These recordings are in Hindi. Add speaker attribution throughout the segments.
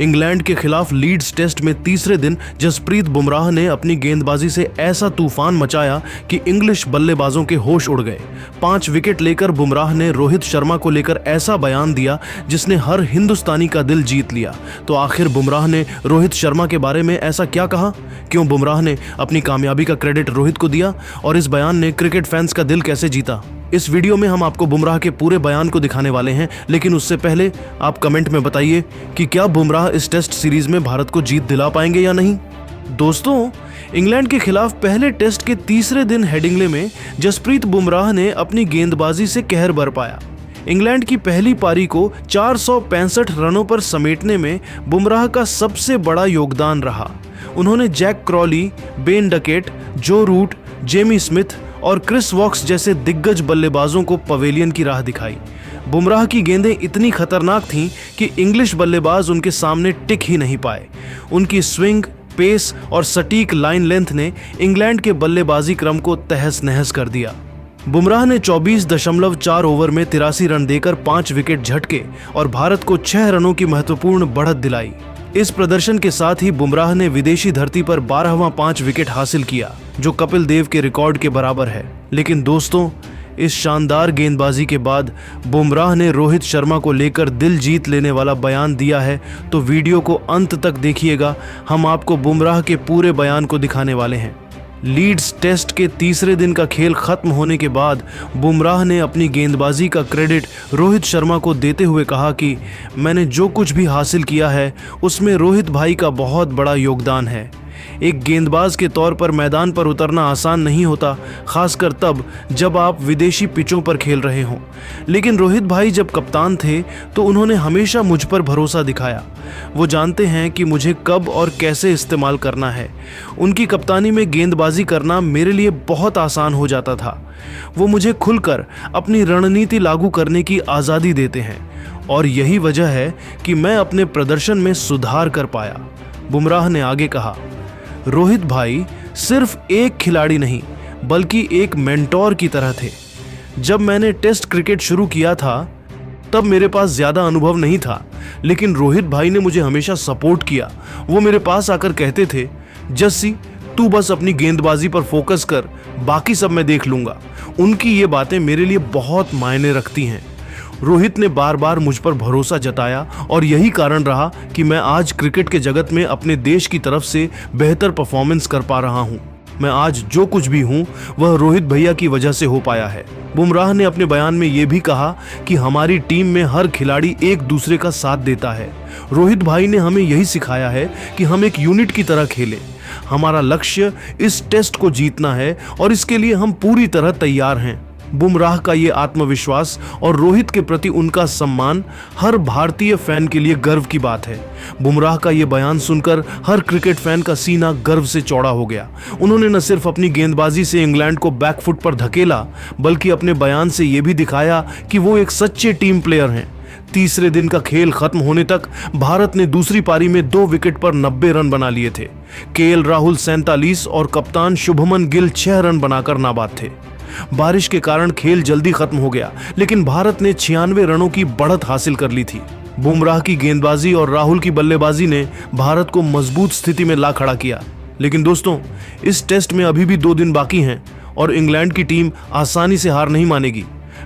Speaker 1: इंग्लैंड के खिलाफ लीड्स टेस्ट में तीसरे दिन जसप्रीत बुमराह ने अपनी गेंदबाजी से ऐसा तूफान मचाया कि इंग्लिश बल्लेबाजों के होश उड़ गए। 5 विकेट लेकर बुमराह ने रोहित शर्मा को लेकर ऐसा बयान दिया जिसने हर हिंदुस्तानी का दिल जीत लिया। तो आखिर बुमराह ने रोहित शर्मा के बारे में ऐसा क्या कहा? क्यों बुमराह ने अपनी कामयाबी का क्रेडिट रोहित को दिया? और इस बयान ने क्रिकेट फैंस का दिल कैसे जीता? इस वीडियो में हम आपको बुमराह के पूरे बयान को दिखाने वाले हैं, लेकिन उससे पहले आप कमेंट में बताइए कि क्या बुमराह इस टेस्ट सीरीज में भारत को जीत दिला पाएंगे या नहीं। दोस्तों, इंग्लैंड के खिलाफ पहले टेस्ट के तीसरे दिन हेडिंग्ले में जसप्रीत बुमराह ने अपनी गेंदबाजी से कहर बरपाया। इंग्लैंड की पहली पारी को 465 रनों पर समेटने में बुमराह का सबसे बड़ा योगदान रहा। उन्होंने जैक क्रॉली, बेन डकेट, जो रूट, जेमी स्मिथ और क्रिस वॉक्स जैसे दिग्गज बल्लेबाजों को पवेलियन की राह दिखाई। बुमराह की गेंदें इतनी खतरनाक थीं कि इंग्लिश बल्लेबाज उनके सामने टिक ही नहीं पाए। उनकी स्विंग, पेस और सटीक लाइन लेंथ ने इंग्लैंड के बल्लेबाजी क्रम को तहस नहस कर दिया। बुमराह ने 24.4 ओवर में 83 रन देकर 5 विकेट झटके और भारत को 6 रनों की महत्वपूर्ण बढ़त दिलाई। इस प्रदर्शन के साथ ही बुमराह ने विदेशी धरती पर 12वां 5 विकेट हासिल किया, जो कपिल देव के रिकॉर्ड के बराबर है। लेकिन दोस्तों, इस शानदार गेंदबाजी के बाद बुमराह ने रोहित शर्मा को लेकर दिल जीत लेने वाला बयान दिया है। तो वीडियो को अंत तक देखिएगा, हम आपको बुमराह के पूरे बयान को दिखाने वाले हैं। लीड्स टेस्ट के तीसरे दिन का खेल खत्म होने के बाद बुमराह ने अपनी गेंदबाजी का क्रेडिट रोहित शर्मा को देते हुए कहा कि मैंने जो कुछ भी हासिल किया है उसमें रोहित भाई का बहुत बड़ा योगदान है। एक गेंदबाज के तौर पर मैदान पर उतरना आसान नहीं होता, खासकर तब जब आप विदेशी पिचों पर खेल रहे हों। लेकिन रोहित भाई जब कप्तान थे तो उन्होंने हमेशा मुझ पर भरोसा दिखाया। वो जानते हैं कि मुझे कब और कैसे इस्तेमाल करना है। उनकी कप्तानी में गेंदबाजी करना मेरे लिए बहुत आसान हो जाता था। वो मुझे खुलकर अपनी रणनीति लागू करने की आज़ादी देते हैं और यही वजह है कि मैं अपने प्रदर्शन में सुधार कर पाया। बुमराह ने आगे कहा, रोहित भाई सिर्फ एक खिलाड़ी नहीं बल्कि एक मेंटोर की तरह थे। जब मैंने टेस्ट क्रिकेट शुरू किया था तब मेरे पास ज़्यादा अनुभव नहीं था, लेकिन रोहित भाई ने मुझे हमेशा सपोर्ट किया। वो मेरे पास आकर कहते थे, जस्सी तू बस अपनी गेंदबाजी पर फोकस कर, बाकी सब मैं देख लूँगा। उनकी ये बातें मेरे लिए बहुत मायने रखती हैं। रोहित ने बार बार मुझ पर भरोसा जताया और यही कारण रहा कि मैं आज क्रिकेट के जगत में अपने देश की तरफ से बेहतर परफॉर्मेंस कर पा रहा हूं। मैं आज जो कुछ भी हूं वह रोहित भैया की वजह से हो पाया है। बुमराह ने अपने बयान में यह भी कहा कि हमारी टीम में हर खिलाड़ी एक दूसरे का साथ देता है। रोहित भाई ने हमें यही सिखाया है कि हम एक यूनिट की तरह खेलें। हमारा लक्ष्य इस टेस्ट को जीतना है और इसके लिए हम पूरी तरह तैयार हैं। बुमराह का ये आत्मविश्वास और रोहित के प्रति उनका सम्मान हर भारतीय फैन के लिए गर्व की बात है। बुमराह का ये बयान सुनकर हर क्रिकेट फैन का सीना गर्व से चौड़ा हो गया। उन्होंने न सिर्फ अपनी गेंदबाजी से इंग्लैंड को बैकफुट पर धकेला, बल्कि अपने बयान से ये भी दिखाया कि वो एक सच्चे टीम प्लेयर हैं। तीसरे दिन का खेल खत्म होने तक भारत ने दूसरी पारी में 2 विकेट पर 90 रन बना लिए थे। केएल राहुल 47 और कप्तान शुभमन गिल 6 रन बनाकर नाबाद थे। बारिश के कारण खेल जल्दी खत्म हो गया, लेकिन भारत ने 96 रनों की बढ़त हासिल कर ली थी। बुमराह की गेंदबाजी और राहुल की बल्लेबाजी ने भारत को मजबूत स्थिति में ला खड़ा किया। लेकिन दोस्तों, इस टेस्ट में अभी भी 2 दिन बाकी हैं और इंग्लैंड की टीम आसानी से हार नहीं मानेगी।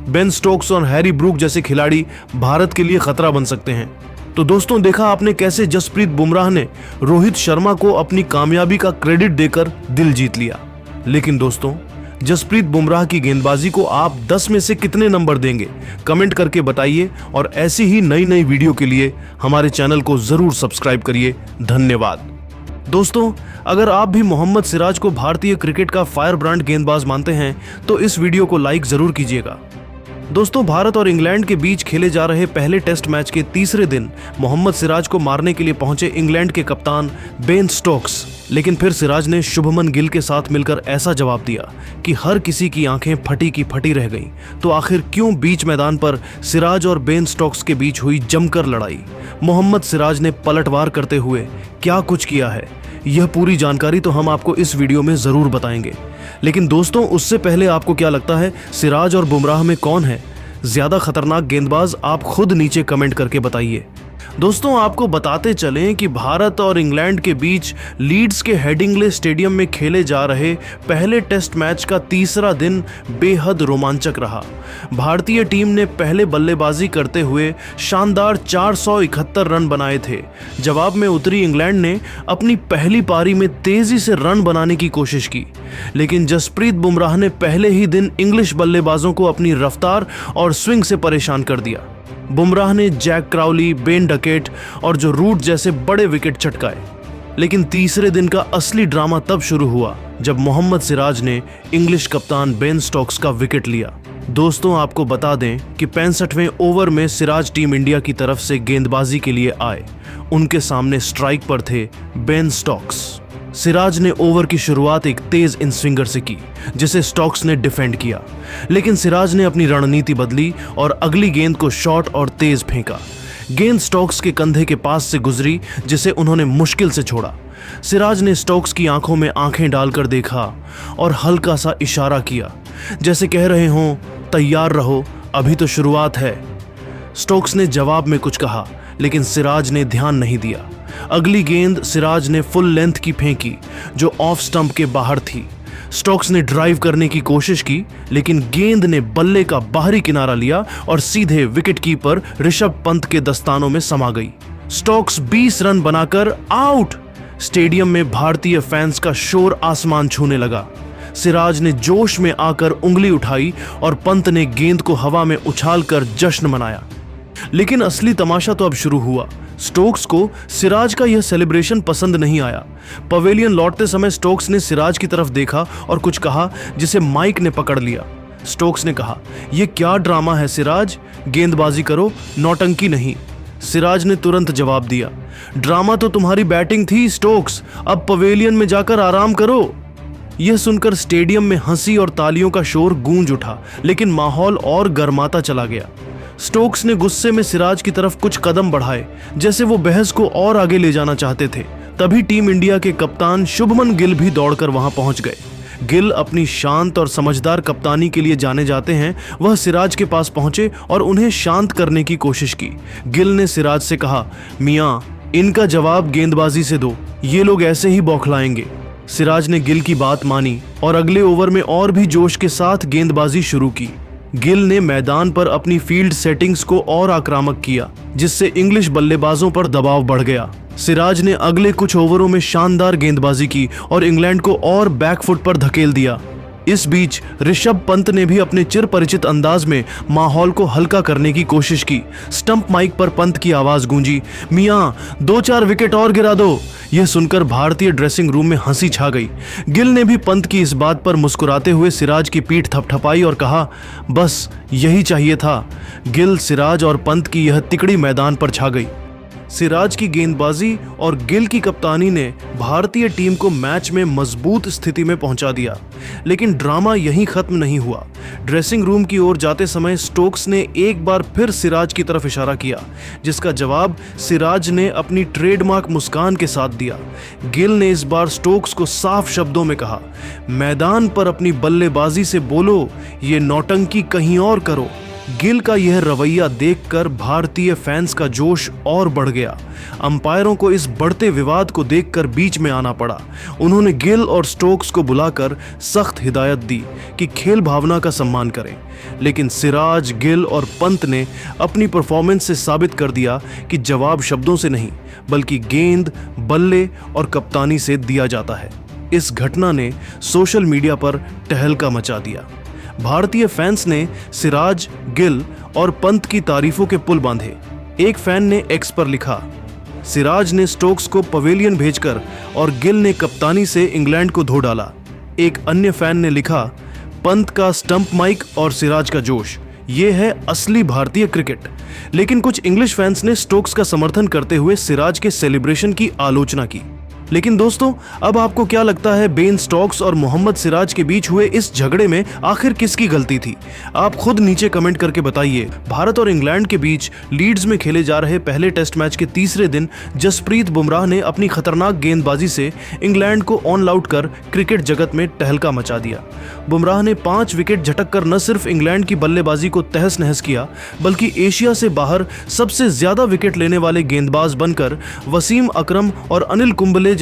Speaker 1: बेन स्टोक्स और हैरी ब्रूक जैसे खिलाड़ी भारत के लिए खतरा बन सकते हैं। तो दोस्तों, देखा आपने कैसे जसप्रीत बुमराह ने रोहित शर्मा को अपनी कामयाबी का क्रेडिट देकर दिल जीत लिया। लेकिन दोस्तों, जसप्रीत बुमराह की गेंदबाजी को आप 10 में से कितने नंबर देंगे? कमेंट करके बताइए और ऐसी ही नई नई वीडियो के लिए हमारे चैनल को जरूर सब्सक्राइब करिए। धन्यवाद। दोस्तों, अगर आप भी मोहम्मद सिराज को भारतीय क्रिकेट का फायर ब्रांड गेंदबाज मानते हैं तो इस वीडियो को लाइक जरूर कीजिएगा। दोस्तों, भारत और इंग्लैंड के बीच खेले जा रहे पहले टेस्ट मैच के तीसरे दिन मोहम्मद सिराज को मारने के लिए पहुंचे इंग्लैंड के कप्तान बेन स्टोक्स। लेकिन फिर सिराज ने शुभमन गिल के साथ मिलकर ऐसा जवाब दिया कि हर किसी की आंखें फटी की फटी रह गईं। तो आखिर क्यों बीच मैदान पर सिराज और बेन स्टोक्स के बीच हुई जमकर लड़ाई? मोहम्मद सिराज ने पलटवार करते हुए क्या कुछ किया है, यह पूरी जानकारी तो हम आपको इस वीडियो में जरूर बताएंगे। लेकिन दोस्तों, उससे पहले आपको क्या लगता है, सिराज और बुमराह में कौन है ज्यादा खतरनाक गेंदबाज? आप खुद नीचे कमेंट करके बताइए। दोस्तों आपको बताते चलें कि भारत और इंग्लैंड के बीच लीड्स के हेडिंग्ले स्टेडियम में खेले जा रहे पहले टेस्ट मैच का तीसरा दिन बेहद रोमांचक रहा। भारतीय टीम ने पहले बल्लेबाजी करते हुए शानदार 471 रन बनाए थे। जवाब में उतरी इंग्लैंड ने अपनी पहली पारी में तेजी से रन बनाने की कोशिश की, लेकिन जसप्रीत बुमराह ने पहले ही दिन इंग्लिश बल्लेबाजों को अपनी रफ्तार और स्विंग से परेशान कर दिया। बुमराह ने जैक क्राउली, बेन डकेट और जो रूट जैसे बड़े विकेट चटकाए। लेकिन तीसरे दिन का असली ड्रामा तब शुरू हुआ जब मोहम्मद सिराज ने इंग्लिश कप्तान बेन स्टोक्स का विकेट लिया। दोस्तों आपको बता दें कि 65वें ओवर में सिराज टीम इंडिया की तरफ से गेंदबाजी के लिए आए। उनके सामने स्ट्राइक पर थे बेन स्टोक्स। सिराज ने ओवर की शुरुआत एक तेज इन स्विंगर से की, जिसे स्टोक्स ने डिफेंड किया, लेकिन सिराज ने अपनी रणनीति बदली और अगली गेंद को शॉर्ट और तेज फेंका। गेंद स्टोक्स के कंधे के पास से गुजरी, जिसे उन्होंने मुश्किल से छोड़ा। सिराज ने स्टोक्स की आंखों में आंखें डालकर देखा और हल्का सा इशारा किया, जैसे कह रहे हों तैयार रहो, अभी तो शुरुआत है। स्टोक्स ने जवाब में कुछ कहा, लेकिन सिराज ने ध्यान नहीं दिया। अगली गेंद सिराज ने फुल लेंथ की फेंकी, जो ऑफ स्टंप के बाहर थी। स्टोक्स ने ड्राइव करने की कोशिश की, लेकिन गेंद ने बल्ले का बाहरी किनारा लिया और सीधे विकेटकीपर ऋषभ पंत के दस्तानों में समा गई। स्टोक्स 20 रन बनाकर आउट। स्टेडियम में भारतीय फैंस का शोर आसमान छूने लगा। सिराज ने जोश में आकर उंगली उठाई और पंत ने गेंद को हवा में उछालकर जश्न मनाया। लेकिन असली तमाशा तो अब शुरू हुआ। स्टोक्स को सिराज का यह सेलिब्रेशन पसंद नहीं आया। पवेलियन लौटते समय स्टोक्स ने सिराज की तरफ देखा और कुछ कहा, जिसे माइक ने पकड़ लिया। स्टोक्स ने कहा, यह क्या ड्रामा है सिराज, गेंदबाजी करो, नौटंकी नहीं। सिराज ने तुरंत जवाब दिया, ड्रामा तो तुम्हारी बैटिंग थी स्टोक्स, अब पवेलियन में जाकर आराम करो। यह सुनकर स्टेडियम में हंसी और तालियों का शोर गूंज उठा, लेकिन माहौल और गर्माता चला गया। स्टोक्स ने गुस्से में सिराज की तरफ कुछ कदम बढ़ाए, जैसे वो बहस को और आगे ले जाना चाहते थे। तभी टीम इंडिया के कप्तान शुभमन गिल भी दौड़कर वहां पहुंच गए। गिल अपनी शांत और समझदार कप्तानी के लिए जाने जाते हैं। वह सिराज के पास पहुंचे और उन्हें शांत करने की कोशिश की। गिल ने सिराज से कहा, मियां, इनका जवाब गेंदबाजी से दो, ये लोग ऐसे ही बौखलाएंगे। सिराज ने गिल की बात मानी और अगले ओवर में और भी जोश के साथ गेंदबाजी शुरू की। गिल ने मैदान पर अपनी फील्ड सेटिंग्स को और आक्रामक किया, जिससे इंग्लिश बल्लेबाजों पर दबाव बढ़ गया। सिराज ने अगले कुछ ओवरों में शानदार गेंदबाजी की और इंग्लैंड को और बैकफुट पर धकेल दिया। इस बीच ऋषभ पंत ने भी अपने चिर परिचित अंदाज में माहौल को हल्का करने की कोशिश की। स्टंप माइक पर पंत की आवाज गूंजी, मियां, 2-4 विकेट और गिरा दो। यह सुनकर भारतीय ड्रेसिंग रूम में हंसी छा गई। गिल ने भी पंत की इस बात पर मुस्कुराते हुए सिराज की पीठ थपथपाई और कहा, बस यही चाहिए था। गिल, सिराज और पंत की यह तिकड़ी मैदान पर छा गई। सिराज की गेंदबाजी और गिल की कप्तानी ने भारतीय टीम को मैच में मजबूत स्थिति में पहुंचा दिया। लेकिन ड्रामा यहीं खत्म नहीं हुआ। ड्रेसिंग रूम की ओर जाते समय स्टोक्स ने एक बार फिर सिराज की तरफ इशारा किया, जिसका जवाब सिराज ने अपनी ट्रेडमार्क मुस्कान के साथ दिया। गिल ने इस बार स्टोक्स को साफ शब्दों में कहा, मैदान पर अपनी बल्लेबाजी से बोलो, ये नौटंकी कहीं और करो। गिल का यह रवैया देखकर भारतीय फैंस का जोश और बढ़ गया। अंपायरों को इस बढ़ते विवाद को देखकर बीच में आना पड़ा। उन्होंने गिल और स्टोक्स को बुलाकर सख्त हिदायत दी कि खेल भावना का सम्मान करें। लेकिन सिराज, गिल और पंत ने अपनी परफॉर्मेंस से साबित कर दिया कि जवाब शब्दों से नहीं, बल्कि गेंद, बल्ले और कप्तानी से दिया जाता है। इस घटना ने सोशल मीडिया पर तहलका मचा दिया। भारतीय फैंस ने सिराज, गिल और पंत की तारीफों के पुल बांधे। एक फैन ने एक्स पर लिखा, सिराज ने स्टोक्स को पवेलियन भेजकर और गिल ने कप्तानी से इंग्लैंड को धो डाला। एक अन्य फैन ने लिखा, पंत का स्टंप माइक और सिराज का जोश, ये है असली भारतीय क्रिकेट। लेकिन कुछ इंग्लिश फैंस ने स्टोक्स का समर्थन करते हुए सिराज के सेलिब्रेशन की आलोचना की। लेकिन दोस्तों, अब आपको क्या लगता है बेन स्टोक्स और मोहम्मद सिराज के बीच हुए इस झगड़े में आखिर किसकी गलती थी? आप खुद नीचे कमेंट करके बताइए। भारत और इंग्लैंड के बीच लीड्स में खेले जा रहे पहले टेस्ट मैच के तीसरे दिन जसप्रीत बुमराह ने अपनी खतरनाक गेंदबाजी से इंग्लैंड को ऑन आउट कर क्रिकेट जगत में तहलका मचा दिया। बुमराह ने 5 विकेट झटक कर न सिर्फ इंग्लैंड की बल्लेबाजी को तहस नहस किया, बल्कि एशिया से बाहर सबसे ज्यादा विकेट लेने वाले गेंदबाज बनकर वसीम अकरम और अनिल कुंबले